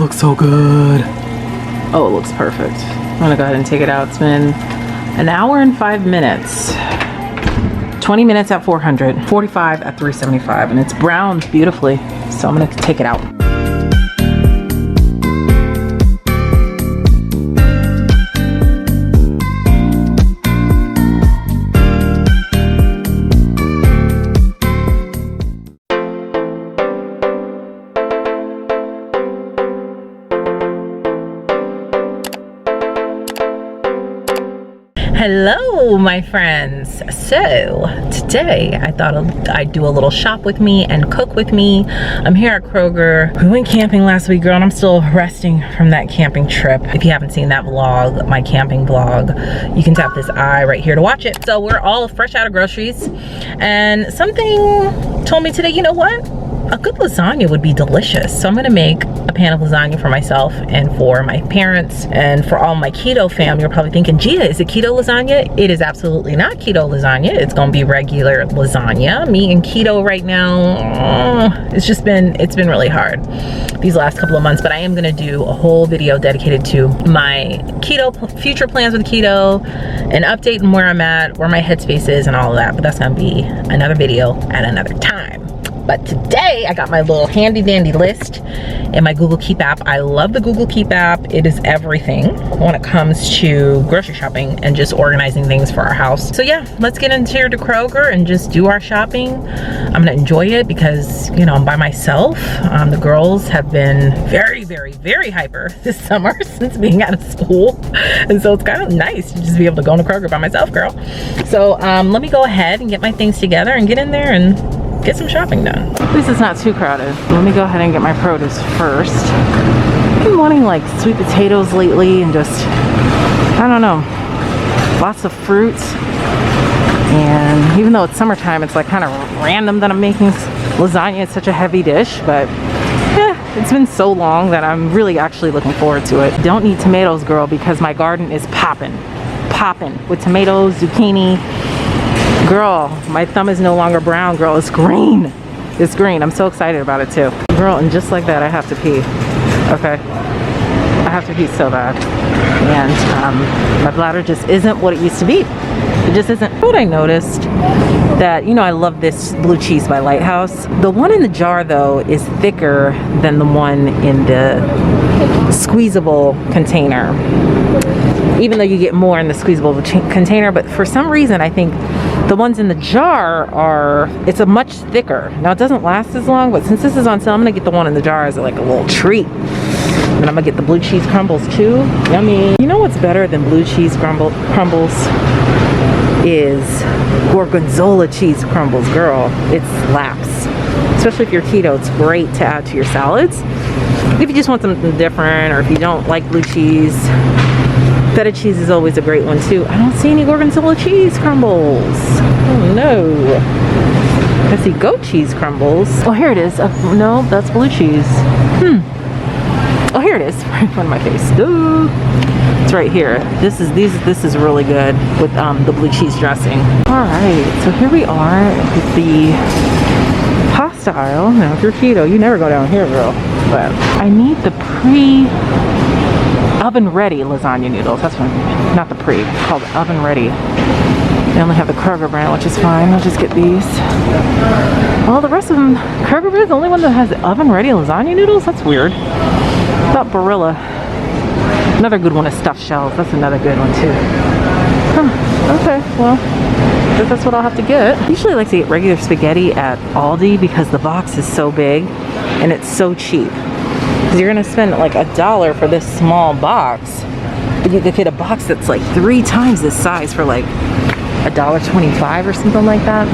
looks so good. Oh, it looks perfect. I'm gonna go ahead and take it out. It's been an hour and 5 minutes. 20 minutes at 400, 45 at 375, and it's browned beautifully. So I'm gonna take it out. Hello, my friends. So today I thought I'd do a little shop with me and cook with me. I'm here at Kroger. We went camping last week, girl, and I'm still resting from that camping trip. If you haven't seen that vlog, my camping vlog, you can tap this eye right here to watch it. So we're all fresh out of groceries, and something told me today, you know what? A good lasagna would be delicious. So I'm gonna make a pan of lasagna for myself and for my parents and for all my keto fam. You're probably thinking, Gia, is it keto lasagna? It is absolutely not keto lasagna. It's gonna be regular lasagna. Me and keto right now, it's been really hard these last couple of months, but I am gonna do a whole video dedicated to my keto, future plans with keto, an update on where I'm at, where my headspace is and all of that, but that's gonna be another video at another time. But today I got my little handy dandy list in my Google Keep app. I love the Google Keep app. It is everything when it comes to grocery shopping and just organizing things for our house. So yeah, let's get into here to Kroger and just do our shopping. I'm gonna enjoy it because, you know, I'm by myself. The girls have been very, very, very hyper this summer since being out of school. And so it's kind of nice to just be able to go into Kroger by myself, girl. So let me go ahead and get my things together and get in there and get some shopping done. At least it's not too crowded. Let me go ahead and get my produce first. I've been wanting like sweet potatoes lately and just, I don't know, lots of fruits. And even though it's summertime, it's like kind of random that I'm making lasagna. It's such a heavy dish, but it's been so long that I'm really actually looking forward to it. Don't need tomatoes, girl, because my garden is popping with tomatoes, zucchini. Girl, my thumb is no longer brown, girl, it's green. It's green. I'm so excited about it too. Girl, and just like that, I have to pee. Okay. I have to pee so bad. And my bladder just isn't what it used to be. It just isn't. What I noticed that, you know, I love this blue cheese by Lighthouse. The one in the jar though is thicker than the one in the squeezable container. Even though you get more in the squeezable container, but for some reason I think the ones in the jar it's a much thicker. Now it doesn't last as long, but since this is on sale, I'm gonna get the one in the jar as like a little treat. And I'm gonna get the blue cheese crumbles too. Yummy. You know what's better than blue cheese crumbles? Is gorgonzola cheese crumbles, girl. It slaps. Especially if you're keto, it's great to add to your salads. If you just want something different, or if you don't like blue cheese, feta cheese is always a great one too. I don't see any gorgonzola cheese crumbles. Oh no. I see goat cheese crumbles. Oh, here it is. No, that's blue cheese. Oh, here it is, right in front of my face. Duh. It's right here. This is really good with the blue cheese dressing. All right, so here we are with the pasta aisle. Now, if you're keto, you never go down here, girl. But I need the oven ready lasagna noodles. That's what I mean. Not the pre. It's called oven ready. They only have the Kroger brand, which is fine. I'll just get these. Well, the rest of them, Kroger brand is the only one that has oven ready lasagna noodles? That's weird. I thought Barilla. Another good one is stuffed shells. That's another good one too. Huh. Okay, well, I guess that's what I'll have to get. I usually like to get regular spaghetti at Aldi because the box is so big and it's so cheap. Because you're gonna spend like $1 for this small box, but you could get a box that's like 3 times this size for like $1.25 or something like that,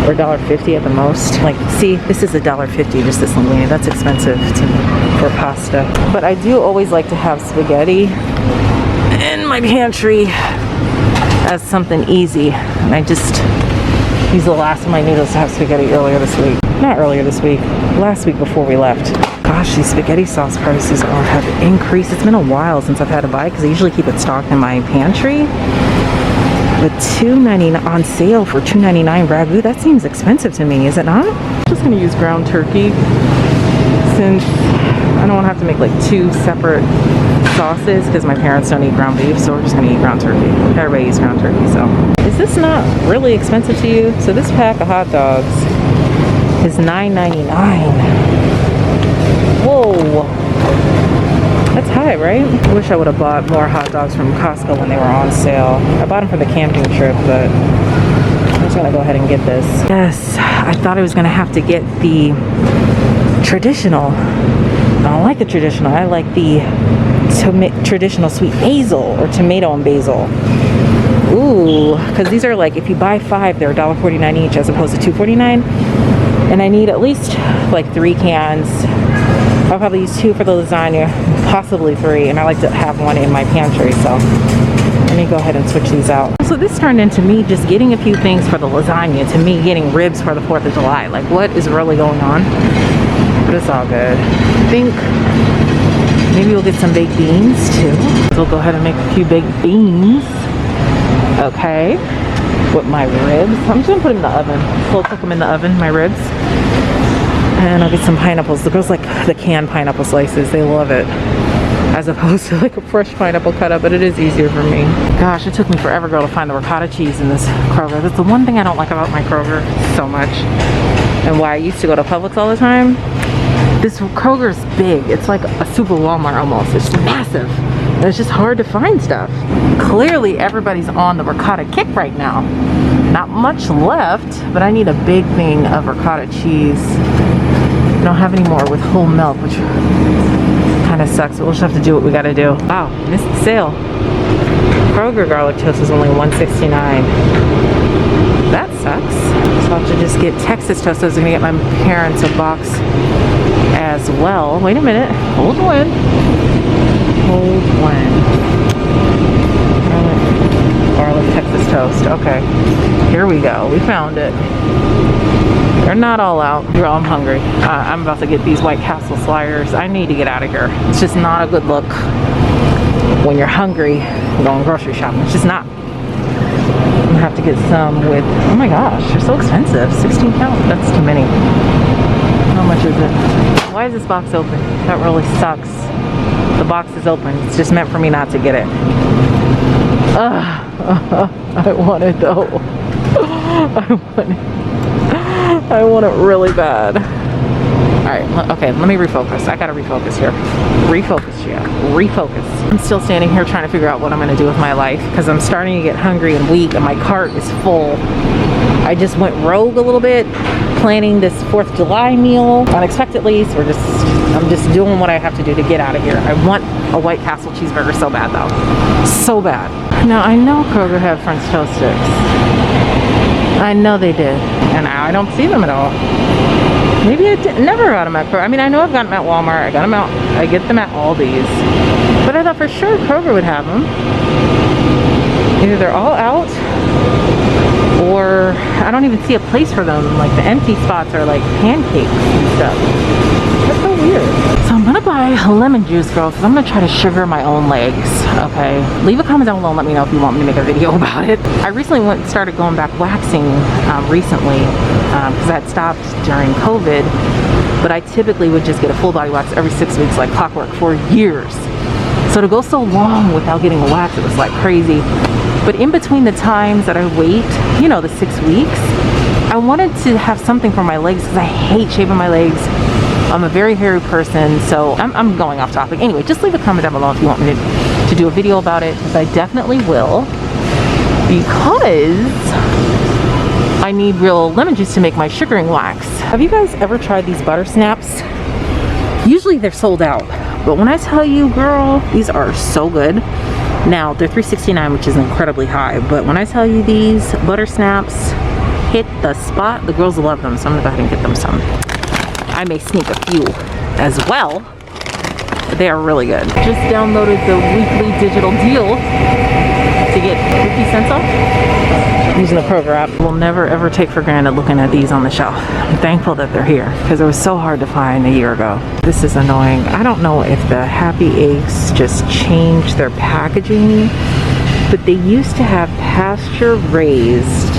or $1.50 at the most. Like, see, this is $1.50 just this linguine. That's expensive for pasta. But I do always like to have spaghetti in my pantry as something easy. And I just used the last of my noodles to have spaghetti earlier this week. Not earlier this week, last week before we left. Gosh, these spaghetti sauce prices have increased. It's been a while since I've had to buy it because I usually keep it stocked in my pantry. But $2.99 on sale for $2.99 ragu, that seems expensive to me, is it not? I'm just gonna use ground turkey since I don't want to have to make like 2 separate sauces because my parents don't eat ground beef, so we're just gonna eat ground turkey. Everybody eats ground turkey, so. Is this not really expensive to you? So this pack of hot dogs is $9.99. Whoa. That's high, right? I wish I would have bought more hot dogs from Costco when they were on sale. I bought them for the camping trip, but I'm just gonna go ahead and get this. Yes, I thought I was gonna have to get the traditional. I don't like the traditional. I like the traditional sweet basil or tomato and basil. Ooh, because these are like, if you buy 5, they're $1.49 each as opposed to $2.49. And I need at least like 3 cans. I'll probably use 2 for the lasagna, possibly 3, and I like to have 1 in my pantry, so let me go ahead and switch these out. So this turned into me just getting a few things for the lasagna to me getting ribs for the 4th of July. Like, what is really going on? But it's all good. I think maybe we'll get some baked beans too. So we'll go ahead and make a few baked beans. Okay. With my ribs. I'm just gonna put them in the oven. We'll cook them in the oven, my ribs. And I'll get some pineapples. The girls like the canned pineapple slices. They love it. As opposed to like a fresh pineapple cut up, but it is easier for me. Gosh, it took me forever, girl, to find the ricotta cheese in this Kroger. That's the one thing I don't like about my Kroger so much. And why I used to go to Publix all the time. This Kroger's big. It's like a super Walmart almost. It's massive. And it's just hard to find stuff. Clearly everybody's on the ricotta kick right now. Not much left, but I need a big thing of ricotta cheese. I don't have any more with whole milk, which kind of sucks, but we'll just have to do what we gotta do. Wow, missed the sale. Kroger garlic toast is only $1.69. That sucks. So I'll have to just get Texas toast. I was gonna get my parents a box as well. Wait a minute. Hold on. Hold on. Garlic Texas toast. Okay. Here we go. We found it. They're not all out. Girl, I'm hungry. I'm about to get these White Castle sliders. I need to get out of here. It's just not a good look when you're hungry going grocery shopping. It's just not. I'm gonna have to get some with, oh my gosh, they're so expensive. 16 pounds. That's too many. How much is it? Why is this box open? That really sucks. The box is open. It's just meant for me not to get it. I want it though. I want it really bad. Alright, okay, let me refocus. I gotta refocus here. Refocus, yeah. Refocus. I'm still standing here trying to figure out what I'm gonna do with my life because I'm starting to get hungry and weak and my cart is full. I just went rogue a little bit, planning this 4th of July meal unexpectedly, so I'm just doing what I have to do to get out of here. I want a White Castle cheeseburger so bad though. So bad. Now I know Kroger had French toast sticks. I know they did. And now I don't see them at all. Maybe I never got them at Kroger. I mean, I know I've gotten them at Walmart. I get them at Aldi's. But I thought for sure Kroger would have them. Either they're all out, or I don't even see a place for them. Like the empty spots are like pancakes and stuff. That's so weird. So I'm gonna buy lemon juice, girl, because I'm gonna try to sugar my own legs, okay? Leave a comment down below and let me know if you want me to make a video about it. I recently started going back waxing recently because I had stopped during COVID, but I typically would just get a full body wax every 6 weeks like clockwork for years. So to go so long without getting a wax, it was like crazy. But in between the times that I wait, you know, the 6 weeks, I wanted to have something for my legs because I hate shaving my legs. I'm a very hairy person, so I'm going off topic. Anyway, just leave a comment down below if you want me to do a video about it, because I definitely will. Because I need real lemon juice to make my sugaring wax. Have you guys ever tried these butter snaps? Usually they're sold out, but when I tell you, girl, these are so good. Now, they're $3.69, which is incredibly high, but when I tell you these butter snaps hit the spot, the girls love them, so I'm gonna go ahead and get them some. I may sneak a few as well, but they are really good. Just downloaded the weekly digital deal to get 50 cents off using the Kroger app. We'll never ever take for granted looking at these on the shelf. I'm thankful that they're here because it was so hard to find a year ago. This is annoying. I don't know if the Happy Eggs just changed their packaging, but they used to have pasture raised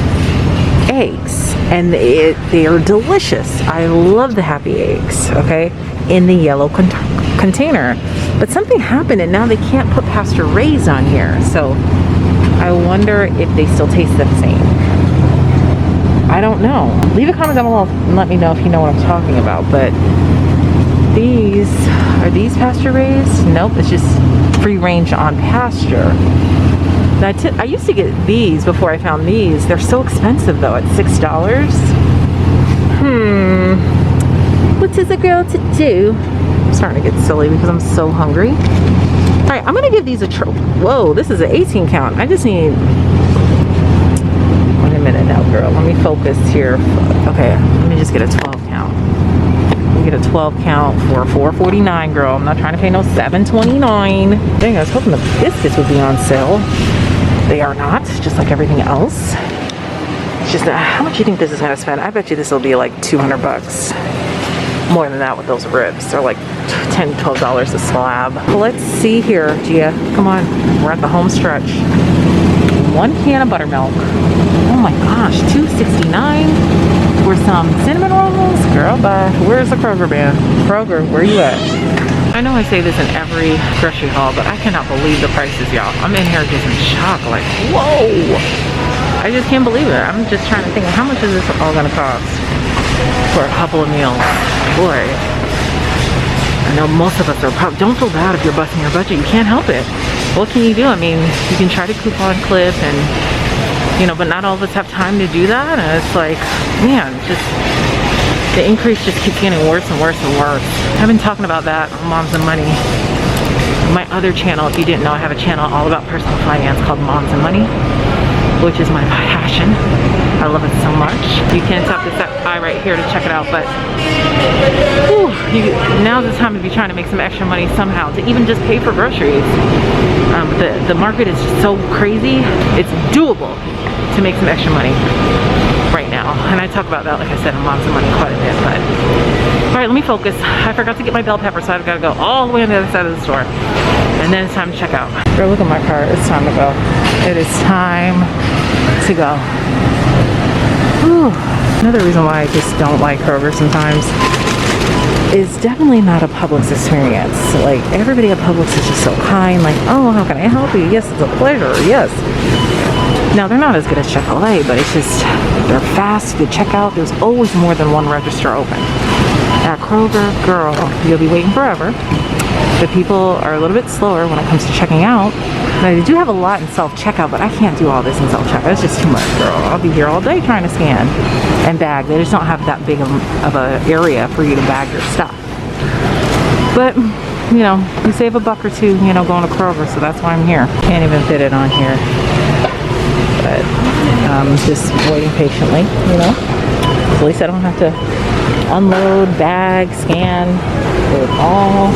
eggs and they are delicious. I love the Happy Eggs, okay, in the yellow container. But something happened and now they can't put pasture raised on here. So I wonder if they still taste the same. I don't know. Leave a comment down below and let me know if you know what I'm talking about. But are these pasture raised? Nope, it's just free range on pasture. Now, I used to get these before I found these. They're so expensive though, at $6. What is a girl to do? I'm starting to get silly because I'm so hungry. All right, I'm gonna give these a try. Whoa, this is an 18 count. I just need, wait a minute now, girl. Let me focus here. Okay, let me just get a 12 count. Let me get a 12 count for $4.49, girl. I'm not trying to pay no $7.29. Dang, I was hoping the biscuits would be on sale. They are not, just like everything else. It's just, how much do you think this is gonna spend? I bet you this will be like 200 bucks. More than that with those ribs. They're like $10, $12 a slab. Let's see here, Gia. Come on, we're at the home stretch. 1 can of buttermilk. Oh my gosh, $2.69 for some cinnamon rolls? Girl, bye. Where's the Kroger man? Kroger, where you at? I know I say this in every grocery haul, but I cannot believe the prices, y'all. I'm in here just in shock, like, whoa. I just can't believe it. I'm just trying to think, how much is this all gonna cost for a couple of meals? Boy, I know most of us are probably, don't feel bad if you're busting your budget. You can't help it. What can you do? I mean, you can try to coupon clip and, you know, but not all of us have time to do that. And it's like, man, just the increase just keeps getting worse and worse and worse. I've been talking about that on Moms and Money. My other channel, if you didn't know, I have a channel all about personal finance called Moms and Money, which is my passion. I love it so much. You can tap this eye right here to check it out, but whew, now's the time to be trying to make some extra money somehow to even just pay for groceries. The market is just so crazy. It's doable to make some extra money right now. And I talk about that, like I said, in Moms and Money quite a bit. But all right, let me focus. I forgot to get my bell pepper, so I've got to go all the way on the other side of the store. And then it's time to check out. Girl, look at my car. It's time to go. It is time to go. Whew. Another reason why I just don't like Kroger sometimes is definitely not a Publix experience. Like, everybody at Publix is just so kind. Like, oh, how can I help you? Yes, it's a pleasure. Yes. Now, they're not as good as Chick-fil-A, but it's just, they're fast, good checkout. There's always more than one register open. At Kroger, girl, you'll be waiting forever. The people are a little bit slower when it comes to checking out. Now, they do have a lot in self-checkout, but I can't do all this in self-checkout. It's just too much, girl. I'll be here all day trying to scan and bag. They just don't have that big of an area for you to bag your stuff. But, you know, you save $1 or $2, you know, going to Kroger, so that's why I'm here. Can't even fit it on here. But I'm just waiting patiently, you know. At least I don't have to unload, bag, scan, do it all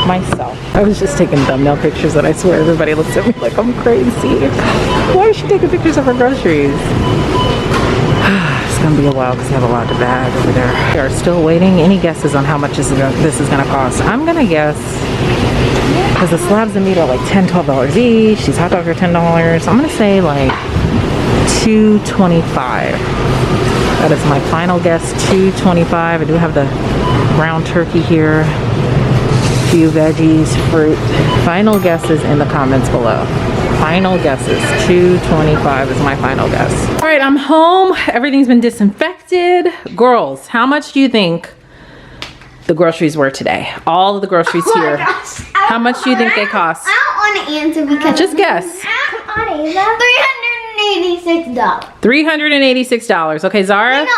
myself. I was just taking thumbnail pictures and I swear everybody looks at me like I'm crazy. Why is she taking pictures of her groceries? It's gonna be a while because I have a lot to bag over there. We are still waiting. Any guesses on how much this is gonna cost? I'm gonna guess, because the slabs of meat are like $10, $12 each. These hot dogs are $10. I'm gonna say like $2.25. That is my final guess, $2.25. I do have the ground turkey here, a few veggies, fruit. Final guesses in the comments below. Final guesses, $2.25 is my final guess. All right, I'm home. Everything's been disinfected. Girls, how much do you think the groceries were today? All of the groceries here. Gosh. How much do you think they cost? I don't want to answer because just guess. Come on, Ava. $386. $386. Okay, Zara? No,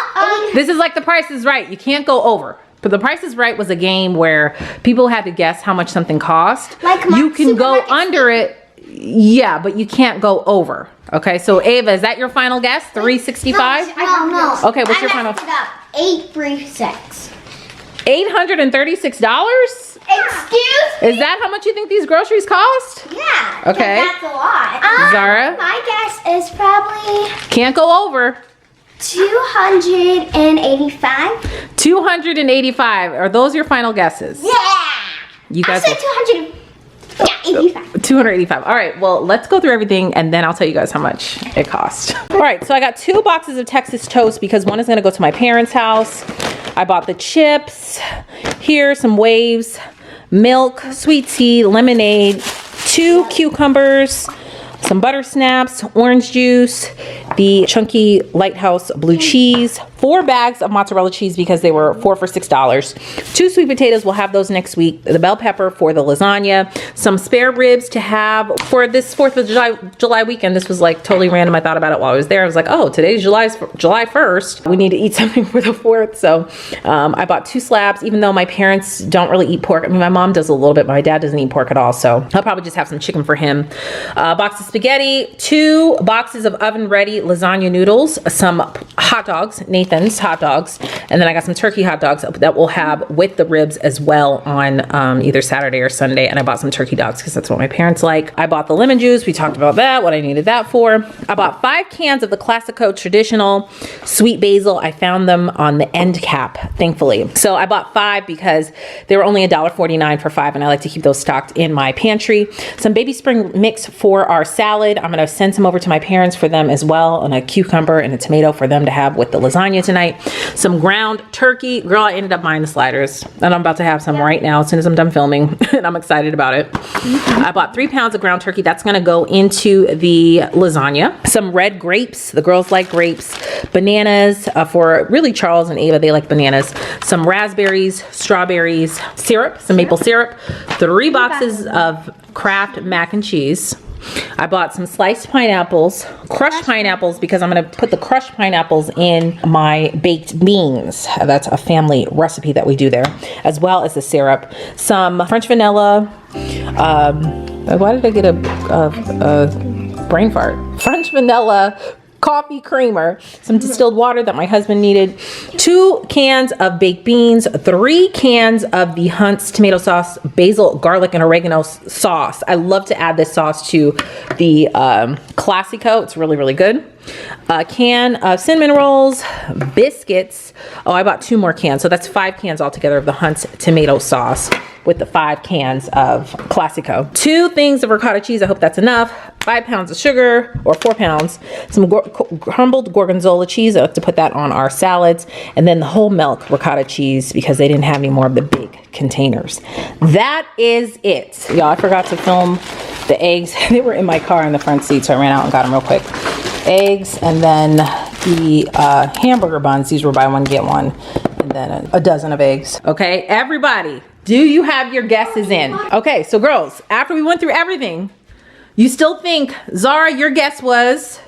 This is like The Price is Right. You can't go over. But The Price is Right was a game where people had to guess how much something cost. Like you can go under it. Yeah, but you can't go over. Okay, so Ava, is that your final guess? $365? No. Okay, what's your final? $836. $836? Excuse me? Is that how much you think these groceries cost? Yeah. Okay. That's a lot. Zara? My guess is probably Can't go over. $285. $285. Are those your final guesses? Yeah. You guys I said 285. 285. All right, well, let's go through everything and then I'll tell you guys how much it cost. All right, so I got 2 boxes of Texas toast because one is gonna go to my parents' house. I bought the chips, here, some waves, milk, sweet tea, lemonade, 2 cucumbers, some butter snaps, orange juice, the chunky Lighthouse blue cheese, 4 bags of mozzarella cheese because they were 4 for $6, 2 sweet potatoes, we'll have those next week, the bell pepper for the lasagna, some spare ribs to have for this 4th of July weekend. This was like totally random. I thought about it while I was there. I was like, oh, today's July 1st. We need to eat something for the 4th. So I bought 2 slabs, even though my parents don't really eat pork. I mean, my mom does a little bit, but my dad doesn't eat pork at all. So I'll probably just have some chicken for him. A box of spaghetti, 2 boxes of oven ready lasagna noodles, some hot dogs, Nathan's hot dogs, and then I got some turkey hot dogs that we'll have with the ribs as well on either Saturday or Sunday. And I bought some turkey dogs because that's what my parents like. I bought the lemon juice. We talked about that, what I needed that for. I bought 5 cans of the Classico traditional sweet basil. I found them on the end cap, thankfully. So I bought 5 because they were only $1.49 for 5, and I like to keep those stocked in my pantry. Some baby spring mix for our salad. I'm gonna send some over to my parents for them as well, and a cucumber and a tomato for them to have with the lasagna tonight. Some ground turkey. Girl, I ended up buying the sliders, and I'm about to have some right now as soon as I'm done filming, and I'm excited about it. I bought 3 pounds of ground turkey. That's gonna go into the lasagna. Some red grapes. The girls like grapes. Bananas for really Charles and Ava. They like bananas. Some raspberries, strawberries, syrup, some maple syrup. 3 boxes of Kraft mac and cheese. I bought some sliced pineapples, crushed pineapples, because I'm going to put the crushed pineapples in my baked beans. That's a family recipe that we do there, as well as the syrup. Some French vanilla. Why did I get a brain fart? French vanilla coffee creamer, some distilled water that my husband needed, 2 cans of baked beans, 3 cans of the Hunt's tomato sauce, basil, garlic, and oregano sauce. I love to add this sauce to the Classico. It's really, really good. A can of cinnamon rolls, biscuits. Oh, I bought 2 more cans. So that's 5 cans altogether of the Hunt's tomato sauce with the 5 cans of Classico. 2 things of ricotta cheese. I hope that's enough. 5 pounds of sugar, or 4 pounds. Some crumbled gorgonzola cheese. I have to put that on our salads. And then the whole milk ricotta cheese because they didn't have any more of the big containers. That is it. Y'all, I forgot to film the eggs. They were in my car in the front seat, so I ran out and got them real quick. Eggs, and then the hamburger buns. These were buy one get one, and then a dozen of eggs. Okay, everybody, do you have your guesses in? Okay, so girls, after we went through everything, you still think Zara, your guess was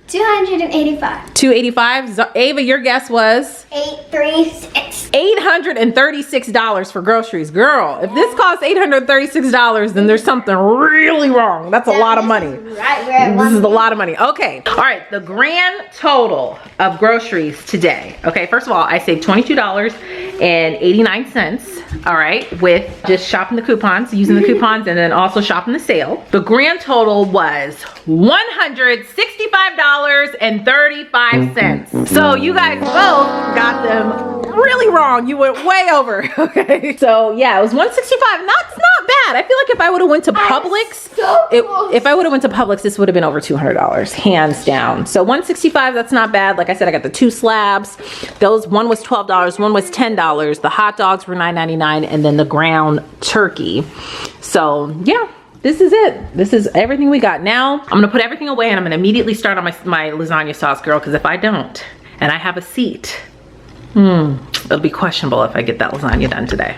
$285. $285. Ava, your guess was $836. $836 for groceries. Girl, if this costs $836, then there's something really wrong. That's a lot of money. Right, this is a lot of money. Okay, all right, the grand total of groceries today. Okay, first of all, I saved $22.89. All right, with just shopping the coupons, using the coupons, and then also shopping the sale. The grand total was $165.35. So you guys both got them really wrong. You went way over. Okay, so yeah, it was $165. That's not bad. I feel like if I would have went to Publix, if I would have went to Publix, this would have been over $200, hands down. So $165, that's not bad. Like I said, I got the 2 slabs. Those, one was $12, one was $10. The hot dogs were $9.99, and then the ground turkey. So yeah, this is it. This is everything we got. Now I'm gonna put everything away, and I'm gonna immediately start on my lasagna sauce, girl, because if I don't and I have a seat, it'll be questionable if I get that lasagna done today.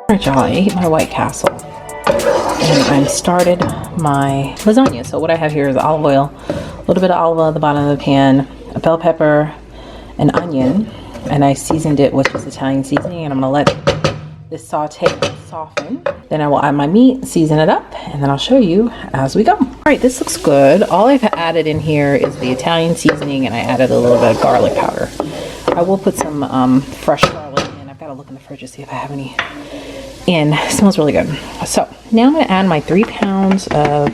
All right, y'all, I ate my White Castle and I started my lasagna. So what I have here is olive oil, a little bit of olive oil at the bottom of the pan, a bell pepper, an onion, and I seasoned it with just Italian seasoning, and I'm gonna let this saute soften. Then I will add my meat, season it up, and then I'll show you as we go. All right, this looks good. All I've added in here is the Italian seasoning, and I added a little bit of garlic powder. I will put some fresh garlic in. I've got to look in the fridge to see if I have any in. It smells really good. So now I'm gonna add my 3 pounds of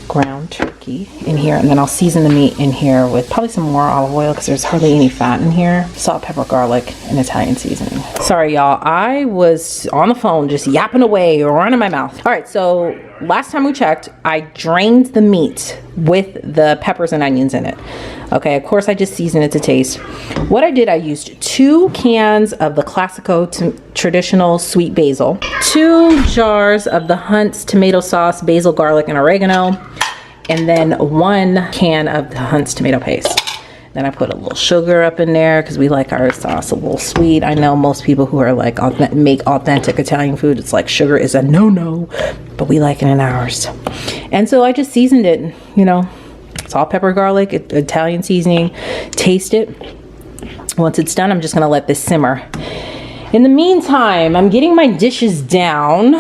ground turkey. teriyaki in here, and then I'll season the meat in here with probably some more olive oil because there's hardly any fat in here. Salt, pepper, garlic, and Italian seasoning. Sorry, y'all. I was on the phone just yapping away or running my mouth. All right, so last time we checked, I drained the meat with the peppers and onions in it. Okay, of course I just seasoned it to taste. What I did, I used 2 cans of the Classico traditional sweet basil, 2 jars of the Hunt's tomato sauce, basil, garlic, and oregano, and then 1 can of the Hunt's tomato paste. Then I put a little sugar up in there because we like our sauce a little sweet. I know most people who are like make authentic Italian food, it's like sugar is a no-no, but we like it in ours. And so I just seasoned it, you know, salt, pepper, garlic, Italian seasoning. Taste it. Once it's done, I'm just gonna let this simmer. In the meantime, I'm getting my dishes down.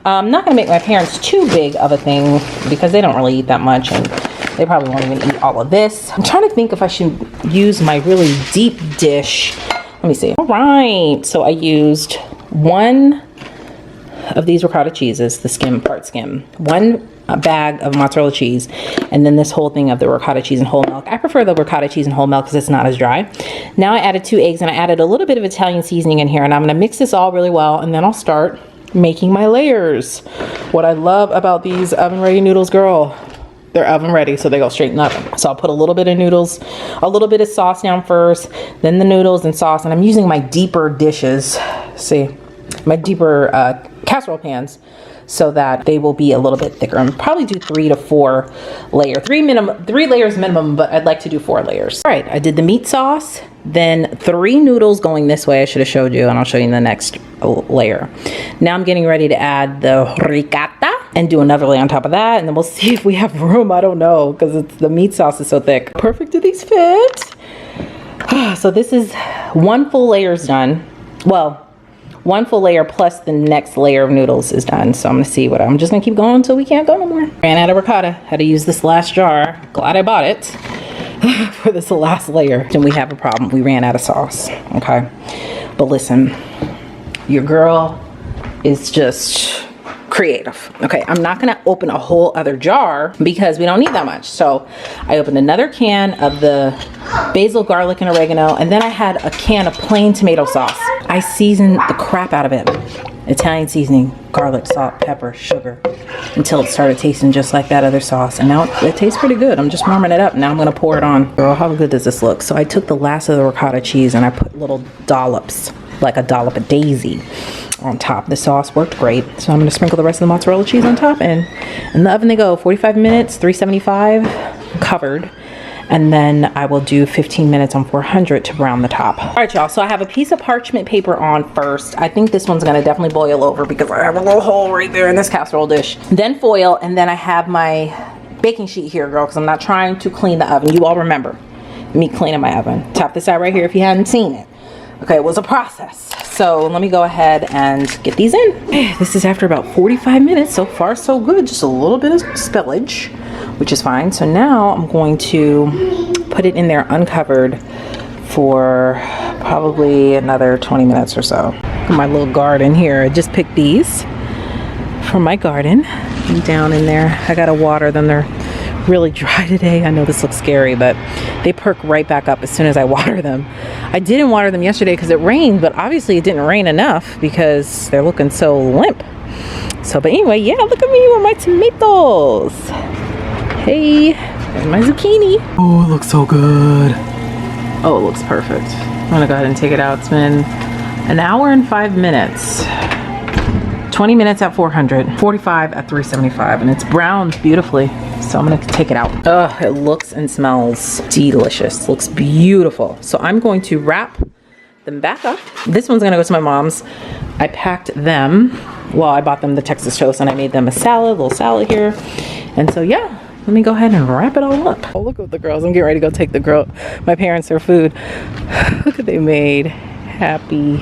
I'm not gonna make my parents too big of a thing because they don't really eat that much, and they probably won't even eat all of this. I'm trying to think if I should use my really deep dish. Let me see. All right, so I used 1 of these ricotta cheeses, the skim, part skim, 1 bag of mozzarella cheese, and then this whole thing of the ricotta cheese and whole milk. I prefer the ricotta cheese and whole milk because it's not as dry. Now I added 2 eggs, and I added a little bit of Italian seasoning in here, and I'm gonna mix this all really well, and then I'll start making my layers. What I love about these oven ready noodles, girl, they're oven ready, so they go straight in the oven. So I'll put a little bit of noodles, a little bit of sauce down first, then the noodles and sauce. And I'm using my deeper dishes, see, my deeper casserole pans, so that they will be a little bit thicker. And probably do 3 to 4 layer, 3 layers minimum, but I'd like to do 4 layers. All right, I did the meat sauce, then 3 noodles going this way. I should have showed you, and I'll show you in the next layer. Now I'm getting ready to add the ricotta and do another layer on top of that, and then we'll see if we have room. I don't know, because the meat sauce is so thick. Perfect. Do these fit? So this is 1 full layer is done. Well, 1 full layer plus the next layer of noodles is done. So I'm gonna see what I'm just gonna keep going until we can't go no more. Ran out of ricotta. Had to use this last jar. Glad I bought it for this last layer. And we have a problem. We ran out of sauce. Okay, but listen, your girl is just creative. Okay, I'm not gonna open a whole other jar because we don't need that much. So I opened another can of the basil, garlic, and oregano, and then I had a can of plain tomato sauce. I seasoned the crap out of it. Italian seasoning, garlic, salt, pepper, sugar, until it started tasting just like that other sauce. And now it tastes pretty good. I'm just warming it up. Now I'm gonna pour it on. Girl, how good does this look? So I took the last of the ricotta cheese and I put little dollops, like a dollop of daisy, on top. The sauce worked great. So I'm gonna sprinkle the rest of the mozzarella cheese on top, and in the oven they go. 45 minutes, 375, covered. And then I will do 15 minutes on 400 to brown the top. All right, y'all, so I have a piece of parchment paper on first. I think this one's gonna definitely boil over because I have a little hole right there in this casserole dish. Then foil, and then I have my baking sheet here, girl, because I'm not trying to clean the oven. You all remember me cleaning my oven. Tap this out right here if you hadn't seen it. Okay, it was a process. So let me go ahead and get these in. This is after about 45 minutes. So far, so good. Just a little bit of spillage, which is fine. So now I'm going to put it in there uncovered for probably another 20 minutes or so. My little garden here. I just picked these from my garden. Down in there. I gotta water them. They're really dry today. I know this looks scary, but they perk right back up as soon as I water them. I didn't water them yesterday because it rained, but obviously it didn't rain enough because they're looking so limp. So, but anyway, yeah, look at me with my tomatoes. Hey, there's my zucchini. Oh, it looks so good. Oh, it looks perfect. I'm gonna go ahead and take it out. It's been an hour and 5 minutes. 20 minutes at 400, 45 at 375, and it's browned beautifully. So I'm gonna take it out. Oh, it looks and smells delicious. Looks beautiful. So I'm going to wrap them back up. This one's gonna go to my mom's. I packed them. Well, I bought them the Texas toast and I made them a salad, little salad here. And so yeah, let me go ahead and wrap it all up. Oh, look at the girls. I'm getting ready to go take my parents their food. Look what they made. Happy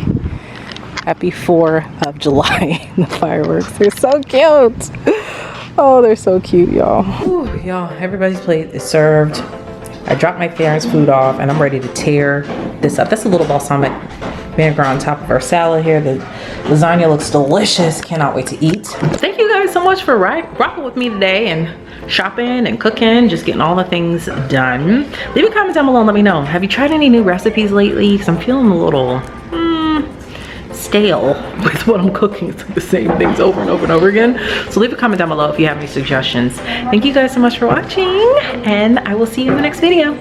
4th of July. The fireworks. They're so cute. Oh, they're so cute, y'all. Y'all, everybody's plate is served. I dropped my parents' food off and I'm ready to tear this up. That's a little balsamic vinegar on top of our salad here. The Lasagna looks delicious. Cannot wait to eat. Thank you guys so much for rocking with me today and shopping and cooking, just getting all the things done. Leave a comment down below and let me know. Have you tried any new recipes lately? Because I'm feeling a little stale with what I'm cooking. It's like the same things over and over and over again. So leave a comment down below if you have any suggestions. Thank you guys so much for watching, and I will see you in the next video.